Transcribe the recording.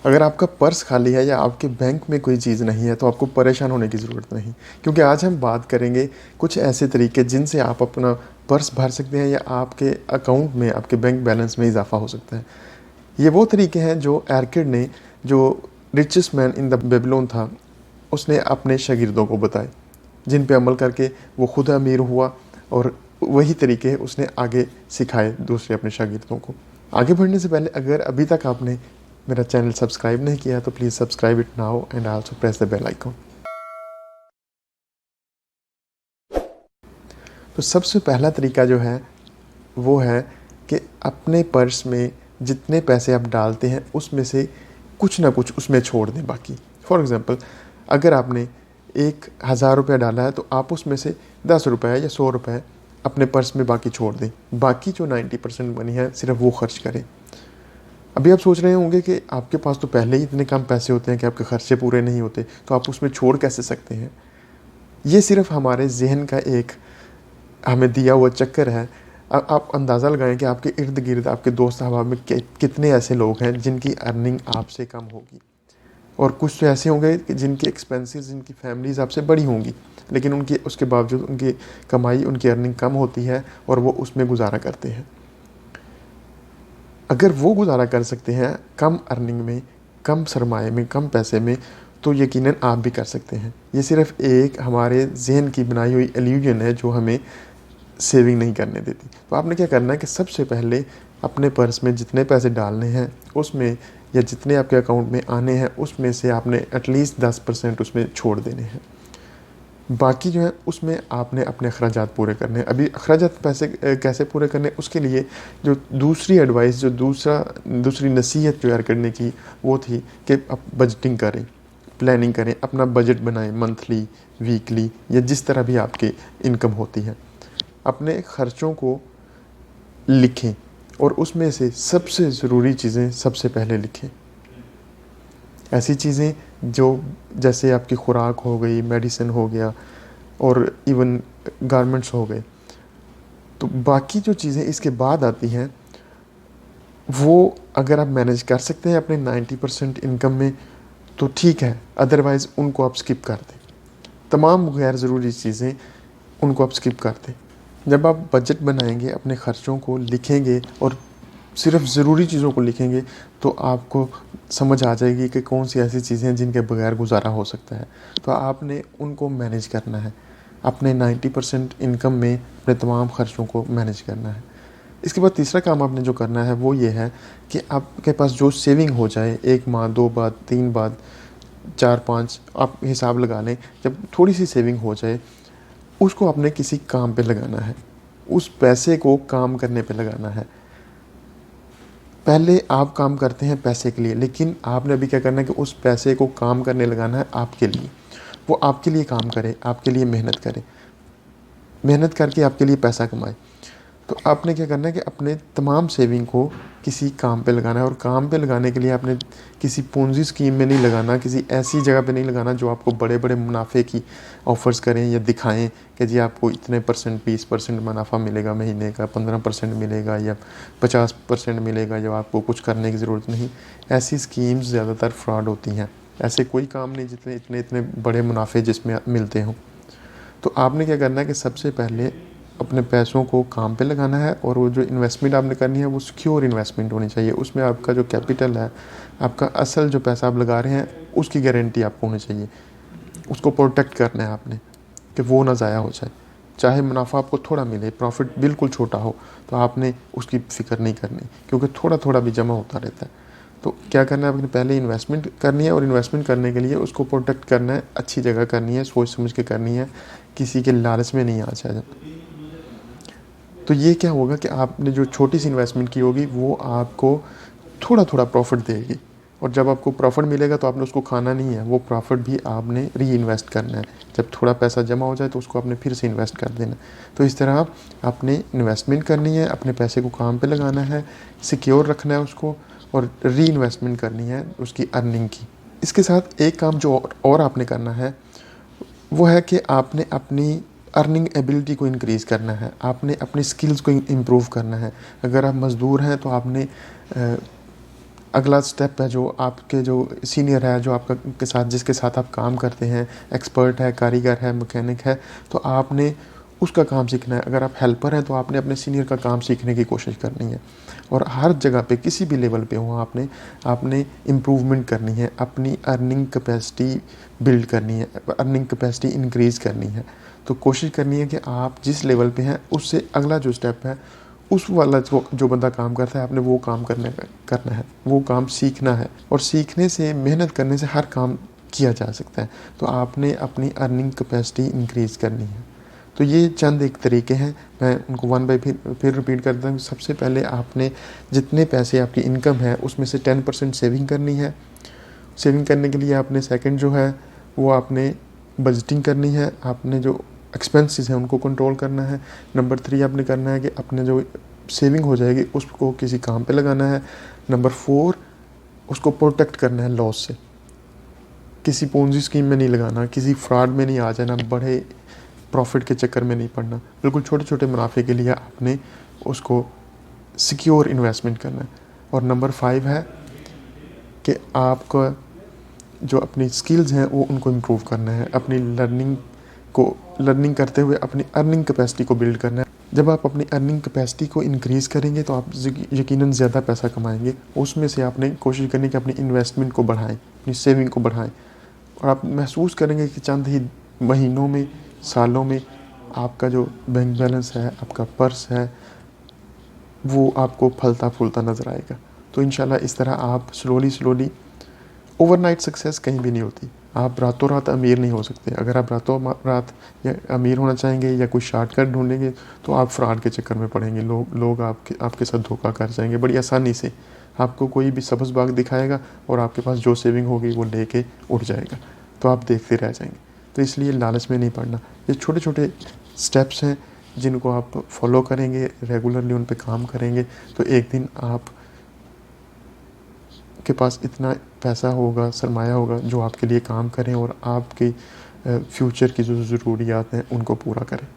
अगर आपका पर्स खाली है या आपके बैंक में कोई चीज़ नहीं है तो आपको परेशान होने की ज़रूरत नहीं, क्योंकि आज हम बात करेंगे कुछ ऐसे तरीके जिनसे आप अपना पर्स भर सकते हैं या आपके अकाउंट में, आपके बैंक बैलेंस में इजाफा हो सकता है। ये वो तरीके हैं जो एरकिड ने, जो richest man in the Babylon था, उसने अपने शागिर्दों को बताए, जिन पे अमल करके वो खुद अमीर हुआ और वही तरीके उसने आगे सिखाए दूसरे अपने शागिर्दों को। आगे बढ़ने से पहले अगर अभी तक आपने मेरा चैनल सब्सक्राइब नहीं किया तो please subscribe it now and also press the bell icon. तो सबसे पहला तरीका जो है वो है कि अपने पर्स में जितने पैसे आप डालते हैं उसमें से कुछ ना कुछ उसमें छोड़ दें बाकी। फॉर एग्ज़ाम्पल, अगर आपने 1,000 रुपया डाला है तो आप उसमें से 10 रुपये या 100 रुपये अपने पर्स में बाकी छोड़ दें। बाकी जो 90% मनी है सिर्फ वो खर्च करें। अभी आप सोच रहे होंगे कि आपके पास तो पहले ही इतने कम पैसे होते हैं कि आपके खर्चे पूरे नहीं होते, तो आप उसमें छोड़ कैसे सकते हैं। ये सिर्फ हमारे जहन का एक हमें दिया हुआ चक्कर है। आप अंदाज़ा लगाएं कि आपके इर्द गिर्द, आपके दोस्त अहबाब में कितने ऐसे लोग हैं जिनकी अर्निंग आपसे कम होगी, और कुछ तो ऐसे होंगे कि जिनके एक्सपेंसेस, जिनकी फैमिलीज़ आपसे बड़ी होंगी, लेकिन उनकी उसके बावजूद उनकी कमाई, उनकी अर्निंग कम होती है और वो उसमें गुजारा करते हैं। अगर वो गुजारा कर सकते हैं कम अर्निंग में, कम सरमाए में, कम पैसे में, तो यकीनन आप भी कर सकते हैं। ये सिर्फ एक हमारे जहन की बनाई हुई इल्यूजन है जो हमें सेविंग नहीं करने देती। तो आपने क्या करना है कि सबसे पहले अपने पर्स में जितने पैसे डालने हैं उसमें, या जितने आपके अकाउंट में आने हैं उसमें से आपने एटलीस्ट 10% उसमें छोड़ देने हैं। बाकी जो है उसमें आपने अपने अखराजात पूरे करने हैं। अभी अखराजात पैसे कैसे पूरे करने, उसके लिए जो दूसरी एडवाइस, जो दूसरी नसीहत जो यार करने की, वो थी कि आप बजटिंग करें, प्लानिंग करें, अपना बजट बनाएं, मंथली, वीकली या जिस तरह भी आपकी इनकम होती है। अपने ख़र्चों को लिखें और उसमें से सबसे ज़रूरी चीज़ें सबसे पहले लिखें। ऐसी चीज़ें जो जैसे आपकी खुराक हो गई, मेडिसिन हो गया और इवन गारमेंट्स हो गए। तो बाकी जो चीज़ें इसके बाद आती हैं वो अगर आप मैनेज कर सकते हैं अपने 90% इनकम में तो ठीक है, अदरवाइज़ उनको आप स्किप कर दें। तमाम गैर ज़रूरी चीज़ें उनको आप स्किप कर दें। जब आप बजट बनाएंगे, अपने ख़र्चों को लिखेंगे और सिर्फ ज़रूरी चीज़ों को लिखेंगे तो आपको समझ आ जाएगी कि कौन सी ऐसी चीज़ें हैं जिनके बगैर गुजारा हो सकता है। तो आपने उनको मैनेज करना है, अपने 90% इनकम में अपने तमाम ख़र्चों को मैनेज करना है। इसके बाद तीसरा काम आपने जो करना है वो ये है कि आपके पास जो सेविंग हो जाए, 1 माह, 2 बाद, 3 बाद, 4-5 आप हिसाब लगा लें, जब थोड़ी सी सेविंग हो जाए उसको आपने किसी काम पे लगाना है, उस पैसे को काम करने पे लगाना है। पहले आप काम करते हैं पैसे के लिए, लेकिन आपने अभी क्या करना है कि उस पैसे को काम करने लगाना है आपके लिए। वो आपके लिए काम करे, आपके लिए मेहनत करे, मेहनत करके आपके लिए पैसा कमाए। तो आपने क्या करना है कि अपने तमाम सेविंग को किसी काम पे लगाना है, और काम पे लगाने के लिए आपने किसी पूंजी स्कीम में नहीं लगाना, किसी ऐसी जगह पे नहीं लगाना जो आपको बड़े बड़े मुनाफे की ऑफ़र्स करें या दिखाएं कि जी आपको इतने परसेंट, 20% मुनाफा मिलेगा महीने का, 15% मिलेगा या 50% मिलेगा, जब आपको कुछ करने की ज़रूरत नहीं। ऐसी स्कीम्स ज़्यादातर फ्रॉड होती हैं। ऐसे कोई काम नहीं जितने इतने इतने बड़े मुनाफे जिसमें मिलते हों। तो आपने क्या करना है कि सबसे पहले अपने पैसों को काम पे लगाना है, और वो जो इन्वेस्टमेंट आपने करनी है वो सिक्योर इन्वेस्टमेंट होनी चाहिए। उसमें आपका जो कैपिटल है, आपका असल जो पैसा आप लगा रहे हैं, उसकी गारंटी आपको होनी चाहिए। उसको प्रोटेक्ट करना है आपने कि वो ना ज़ाया हो जाए। चाहे मुनाफा आपको थोड़ा मिले, प्रॉफिट बिल्कुल छोटा हो, तो आपने उसकी फ़िक्र नहीं करनी, क्योंकि थोड़ा थोड़ा भी जमा होता रहता है। तो क्या करना है, आपने पहले इन्वेस्टमेंट करनी है, और इन्वेस्टमेंट करने के लिए उसको प्रोटेक्ट करना है, अच्छी जगह करनी है, सोच समझ के करनी है, किसी के लालच में नहीं आ जाए। तो ये क्या होगा कि आपने जो छोटी सी इन्वेस्टमेंट की होगी वो आपको थोड़ा थोड़ा प्रॉफिट देगी, और जब आपको प्रॉफिट मिलेगा तो आपने उसको खाना नहीं है, वो प्रॉफिट भी आपने री इन्वेस्ट करना है। जब थोड़ा पैसा जमा हो जाए तो उसको आपने फिर से इन्वेस्ट कर देना। तो इस तरह आपने इन्वेस्टमेंट करनी है, अपने पैसे को काम पे लगाना है, सिक्योर रखना है उसको, और री इन्वेस्टमेंट करनी है उसकी अर्निंग की। इसके साथ एक काम जो और आपने करना है वो है कि आपने अपनी अर्निंग एबिलिटी को इंक्रीज़ करना है, आपने अपनी स्किल्स को इम्प्रूव करना है। अगर आप मज़दूर हैं तो आपने अगला स्टेप है जो आपके जो सीनियर है, जो आपका के साथ जिसके साथ आप काम करते हैं, एक्सपर्ट है, कारीगर है, मैकेनिक है, तो आपने उसका काम सीखना है। अगर आप हेल्पर हैं तो आपने अपने सीनियर का काम सीखने की कोशिश करनी है। और हर जगह पे किसी भी लेवल पे हो आपने इम्प्रूवमेंट करनी है, अपनी अर्निंग कैपेसिटी बिल्ड करनी है, अर्निंग कैपेसिटी इंक्रीज़ करनी है। तो कोशिश करनी है कि आप जिस लेवल पे हैं उससे अगला जो स्टेप है उस वाला जो बंदा काम करता है आपने वो काम करना है, वो काम सीखना है। और सीखने से, मेहनत करने से हर काम किया जा सकता है। तो आपने अपनी अर्निंग कैपेसिटी इंक्रीज़ करनी है। तो ये चंद एक तरीके हैं, मैं उनको वन बाय फिर रिपीट करता हूँ। सबसे पहले आपने जितने पैसे आपकी इनकम है उसमें से 10% सेविंग करनी है। सेविंग करने के लिए आपने सेकंड जो है वो आपने बजटिंग करनी है, आपने जो एक्सपेंसेस हैं उनको कंट्रोल करना है। नंबर 3 आपने करना है कि अपने जो सेविंग हो जाएगी उसको किसी काम पे लगाना है। नंबर 4 उसको प्रोटेक्ट करना है लॉस से, किसी पोंजी स्कीम में नहीं लगाना, किसी फ्रॉड में नहीं आ जाना, बड़े प्रॉफिट के चक्कर में नहीं पड़ना। बिल्कुल छोटे छोटे मुनाफे के लिए आपने उसको सिक्योर इन्वेस्टमेंट करना है। और नंबर 5 है कि आपका जो अपनी स्किल्स हैं वो उनको इम्प्रूव करना है, अपनी लर्निंग करते हुए अपनी अर्निंग कैपेसिटी को बिल्ड करना है। जब आप अपनी अर्निंग कैपेसिटी को इंक्रीज़ करेंगे तो आप यकीनन ज़्यादा पैसा कमाएंगे। उसमें से आपने कोशिश करनी कि अपनी इन्वेस्टमेंट को बढ़ाएं, अपनी सेविंग को बढ़ाएं। और आप महसूस करेंगे कि चंद ही महीनों में, सालों में आपका जो बैंक बैलेंस है, आपका पर्स है, वो आपको फलता फूलता नज़र आएगा। तो इंशाल्लाह इस तरह आप स्लोली ओवरनाइट सक्सेस कहीं भी नहीं होती। आप रातों रात अमीर नहीं हो सकते। अगर आप रातों रात या अमीर होना चाहेंगे या कोई शॉर्टकट ढूंढेंगे तो आप फ्रॉड के चक्कर में पड़ेंगे। लोग आपके साथ धोखा कर जाएंगे बड़ी आसानी से। आपको कोई भी सब्ज़ बाग दिखाएगा और आपके पास जो सेविंग होगी वो लेके उठ जाएगा, तो आप देखते रह जाएंगे। तो इसलिए लालच में नहीं पड़ना। ये छोटे छोटे स्टेप्स हैं जिनको आप फॉलो करेंगे, रेगुलरली उन पे काम करेंगे, तो एक दिन आप के पास इतना पैसा होगा, सरमाया होगा जो आपके लिए काम करें और आपकी फ्यूचर की जो ज़रूरियात हैं उनको पूरा करें।